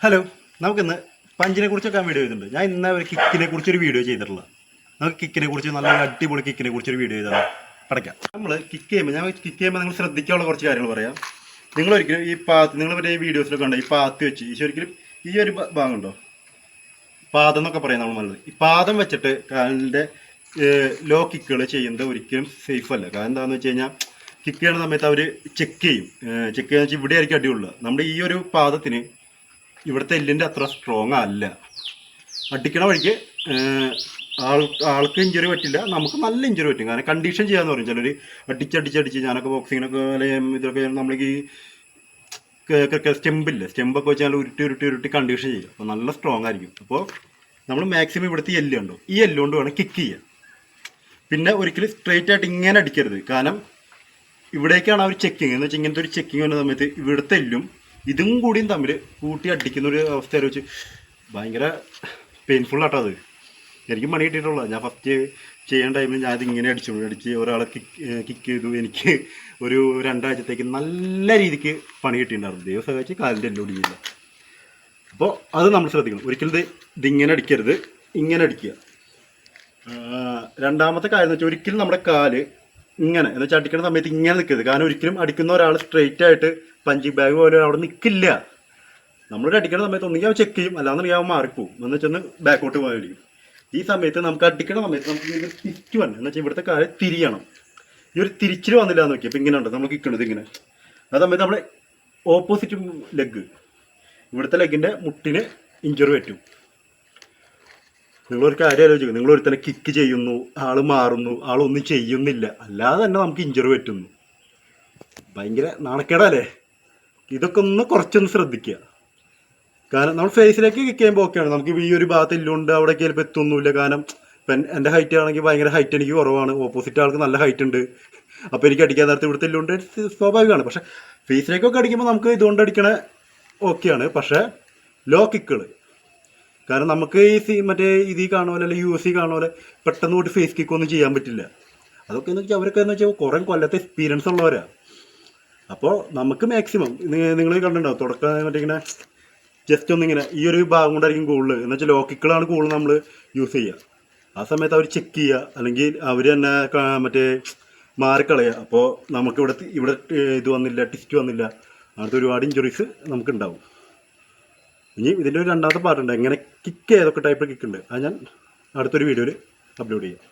Hello, നമുക്കിന്ന് പഞ്ചിനെ കുറിച്ചൊക്കെ video ചെയ്തിട്ടുണ്ട്. ഞാൻ ഇന്ന് ഒരു കിക്കിനെ കുറിച്ചൊരു വീഡിയോ ചെയ്തിട്ടുള്ള. നമുക്ക് കിക്കിനെ കുറിച്ച് നല്ല അടിപൊളി കിക്കിനെ കുറിച്ചൊരു വീഡിയോ ചെയ്താൽ പഠിക്കാം. നമ്മൾ കിക്ക് ചെയ്യുമ്പോൾ നിങ്ങൾ ശ്രദ്ധിക്കാനുള്ള കുറച്ച് കാര്യങ്ങൾ പറയാം. നിങ്ങളൊരിക്കലും ഈ പാത്ത് നിങ്ങൾ മറ്റേ ഈ വീഡിയോസിലൊക്കെ ഉണ്ടോ, ഈ പാത്ത് വെച്ച് ഒരിക്കലും ഈ ഒരു ഭാഗം ഉണ്ടോ, പാദം എന്നൊക്കെ പറയാം നമ്മൾ നല്ലത്. ഈ പാദം വെച്ചിട്ട് കാലിൻ്റെ ലോ കിക്കുകൾ ചെയ്യുന്നത് ഒരിക്കലും സേഫ് അല്ല. കാരണം എന്താണെന്ന് വെച്ച് കഴിഞ്ഞാൽ കിക്ക് ചെയ്യുന്ന സമയത്ത് അവർ ചെക്ക് ചെയ്യും. ചെക്ക് ചെയ്യുന്ന വെച്ചാൽ ഇവിടെ ആയിരിക്കും അടിയുള്ളത്. നമ്മുടെ ഈ ഒരു പാദത്തിന് ഇവിടുത്തെ എല്ലിൻ്റെ അത്ര സ്ട്രോങ് അല്ല. അടിക്കണ വഴിക്ക് ആൾക്ക് ഇഞ്ചുറി പറ്റില്ല, നമുക്ക് നല്ല ഇഞ്ചുറി പറ്റും. കാരണം കണ്ടീഷൻ ചെയ്യാന്ന് പറയും ചിലർ. അടിച്ചടിച്ചടിച്ച് ഞാനൊക്കെ ബോക്സിങ്ങിനൊക്കെ ഇതൊക്കെ നമ്മൾ ഈ സ്റ്റെമ്പൊക്കെ വെച്ചാൽ ഉരുട്ടി കണ്ടീഷൻ ചെയ്യും. അപ്പോൾ നല്ല സ്ട്രോങ് ആയിരിക്കും. അപ്പോൾ നമ്മൾ മാക്സിമം ഇവിടുത്തെ എല്ല് കണ്ടോ, ഈ എല്ലുകൊണ്ട് വേണം കിക്ക് ചെയ്യാൻ. പിന്നെ ഒരിക്കലും സ്ട്രെയിറ്റ് ആയിട്ട് ഇങ്ങനെ അടിക്കരുത്. കാരണം ഇവിടേക്കാണ് ആ ഒരു ചെക്കിങ് എന്ന് വെച്ചാൽ ഇങ്ങനത്തെ ഒരു ചെക്കിങ് വരുന്ന സമയത്ത് ഇവിടുത്തെ എല്ലും ഇതും കൂടിയും തമ്മിൽ കൂട്ടി അടിക്കുന്ന ഒരു അവസ്ഥ വെച്ച് ഭയങ്കര പെയിൻഫുൾ ആട്ടോ അത്. എനിക്ക് പണി കിട്ടിയിട്ടുള്ള ഞാൻ ഫസ്റ്റ് ചെയ്യുന്ന ടൈമിൽ ഞാൻ അതിങ്ങനെ അടിച്ച് ഒരാളെ കിക്ക് ചെയ്തു. എനിക്ക് ഒരു 2 ആഴ്ചത്തേക്ക് നല്ല രീതിക്ക് പണി കിട്ടിയിട്ടുണ്ടായിരുന്നു. ദൈവം സഹായിച്ച് കാലിൻ്റെ എല്ലാം ഒടിയില്ല. അപ്പോൾ അത് നമ്മൾ ശ്രദ്ധിക്കണം. ഒരിക്കലും ഇതിങ്ങനെ അടിക്കരുത്, ഇങ്ങനെ അടിക്കുക. രണ്ടാമത്തെ കാര്യം എന്ന് വെച്ചാൽ ഒരിക്കലും നമ്മുടെ കാല് ഇങ്ങനെ എന്ന് വെച്ചാൽ അടിക്കുന്ന സമയത്ത് ഇങ്ങനെ നിൽക്കരുത്. കാരണം ഒരിക്കലും അടിക്കുന്ന ഒരാൾ സ്ട്രെയിറ്റ് ആയിട്ട് പഞ്ചിങ് ബാഗ് പോലെ അവിടെ നിൽക്കില്ല. നമ്മളൊരു അടിക്കുന്ന സമയത്ത് ഒന്നുകിൽ അവൻ ചെക്ക് ചെയ്യും, അല്ലാന്നുണ്ടെങ്കിൽ അവൻ മാറിപ്പോവും. എന്ന് വെച്ചാൽ ബാക്കോട്ട് പോയിരിക്കും. ഈ സമയത്ത് നമുക്ക് അടിക്കുന്ന സമയത്ത് നമുക്ക് ഇങ്ങനെ തിരിച്ചു വരണം. എന്ന് വെച്ചാൽ ഇവിടുത്തെ കാര്യം തിരിയണം. ഈ ഒരു തിരിച്ചിൽ വന്നില്ല എന്ന് നോക്കിയാൽ ഇപ്പം ഇങ്ങനെ ഉണ്ട് നമ്മൾ കിക്കണത് ഇങ്ങനെ. ആ സമയത്ത് നമ്മുടെ ഓപ്പോസിറ്റ് ലെഗ്, ഇവിടുത്തെ ലെഗിൻ്റെ മുട്ടിന് ഇഞ്ചുറി പറ്റും. നിങ്ങളൊരു കാര്യം ആലോചിക്കും, നിങ്ങളൊരു തന്നെ കിക്ക് ചെയ്യുന്നു, ആൾ മാറുന്നു, ആളൊന്നും ചെയ്യുന്നില്ല, അല്ലാതെ തന്നെ നമുക്ക് ഇഞ്ചുറി പറ്റുന്നു. ഭയങ്കര നാണക്കേടല്ലേ. ഇതൊക്കെ കുറച്ചൊന്ന് ശ്രദ്ധിക്കുക. കാരണം നമ്മൾ ഫേസിലേക്ക് കിക്ക് ചെയ്യുമ്പോൾ ഓക്കെയാണ്. നമുക്ക് ഈ ഒരു ഭാഗത്ത് എല്ലുണ്ട്, അവിടെ ചിലപ്പോൾ എത്തൊന്നുമില്ല. കാരണം ഇപ്പം എൻ്റെ ഹൈറ്റ് ആണെങ്കിൽ ഭയങ്കര ഹൈറ്റ് എനിക്ക് കുറവാണ്, ഓപ്പോസിറ്റ് ആൾക്ക് നല്ല ഹൈറ്റ് ഉണ്ട്. അപ്പോൾ എനിക്ക് അടിക്കാൻ നേരത്തെ ഇവിടുത്തെ എല്ലുണ്ട്, സ്വാഭാവികമാണ്. പക്ഷേ ഫേസിലേക്കൊക്കെ അടിക്കുമ്പോൾ നമുക്ക് ഇതുകൊണ്ട് അടിക്കണ ഓക്കെയാണ്. പക്ഷേ ലോ കിക്കുകൾ, കാരണം നമുക്ക് ഈ മറ്റേ ഇതിൽ കാണുന്ന പോലെ അല്ലെങ്കിൽ UFC കാണുന്ന പോലെ പെട്ടെന്ന് പോയിട്ട് ഫേസ് കിക്കൊന്നും ചെയ്യാൻ പറ്റില്ല. അതൊക്കെ എന്ന് വെച്ചാൽ അവരൊക്കെ എന്ന് വെച്ചാൽ കുറേ കൊല്ലത്തെ എക്സ്പീരിയൻസ് ഉള്ളവരാണ്. അപ്പോൾ നമുക്ക് മാക്സിമം നിങ്ങൾ കണ്ടിട്ടുണ്ടാവും തുടക്കം മറ്റേ ഇങ്ങനെ ജസ്റ്റ് ഒന്നിങ്ങനെ ഈ ഒരു ഭാഗം കൊണ്ടായിരിക്കും കൂടുതൽ. എന്ന് വെച്ചാൽ ലോ കിക്കുകളാണ് കൂടുതൽ നമ്മൾ യൂസ് ചെയ്യുക. ആ സമയത്ത് അവർ ചെക്ക് ചെയ്യുക, അല്ലെങ്കിൽ അവർ തന്നെ മറ്റേ മാറിക്കളയുക. അപ്പോൾ നമുക്ക് ഇവിടെ ഇത് വന്നില്ല, ടിസ്റ്റ് വന്നില്ല, അങ്ങനത്തെ ഒരുപാട് ഇഞ്ചുറീസ് നമുക്കുണ്ടാവും. ഇനി ഇതിൻ്റെ ഒരു രണ്ടാമത്തെ പാർട്ടുണ്ട്, എങ്ങനെ കിക്ക് ഏതൊക്കെ ടൈപ്പ് കിക്ക് ഉണ്ട്, അത് ഞാൻ അടുത്തൊരു വീഡിയോയിൽ അപ്ലോഡ് ചെയ്യാം.